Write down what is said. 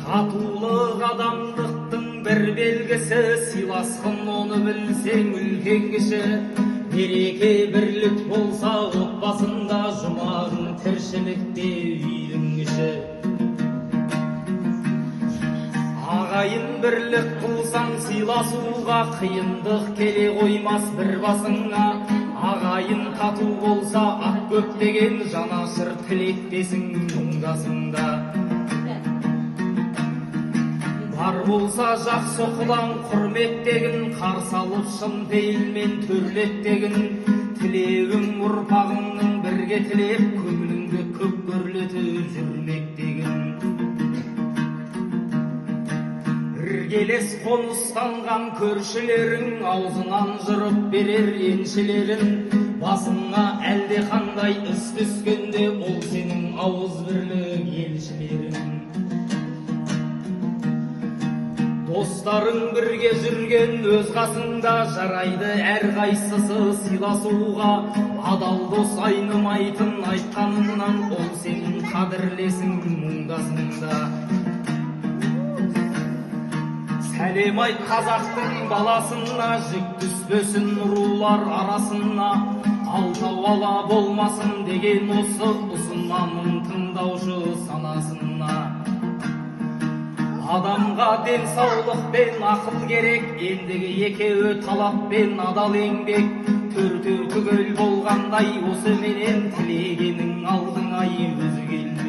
Татулық адамдықтың бір белгісі, сыйласқын оны білсең үлкен кіші. Береке бірлік болса отбасында, жұмағың тіршілікте үйдің іші. Ағайын бірлік қылсаң сыйласуға, қиындық келе қоймас бір басыңа. Ағайын тату болса ақ көптеген, жанашыр тілектесің мұңдасыңда. Бар болса жақсы құлан құрметтегін, қарсы алып шын пейілмен төрлеттегін. Тілеуің ұрпағыңның бірге тілеп, көңіліңді көп көрлетіп жүрмектегін. Іргелес қоныстанған көршілерің, аузынан жырып берер еншілерін. Басыңа әлде қандай іс түскенде, ол сенің ауыз бірлік елшілерің. Достарың бірге жүрген өз қасыңда, жарайды әрқайсысы сыйласуға. Адал дос айнымайтын айтқанынан, ол сенің қадірлесің мұңдасыңда. Сәлем айт қазақтың баласына, жік түспесін рулар арасына. Алтау ала болмасын деген осы, ұсынамын тыңдаушы санасына. Адамға денсаулық пен ақыл керек, ендігі екеуі талап пен адал еңбек. Төртеу түгел болғандай, осы менен тілегенің алдыңа өзі келді.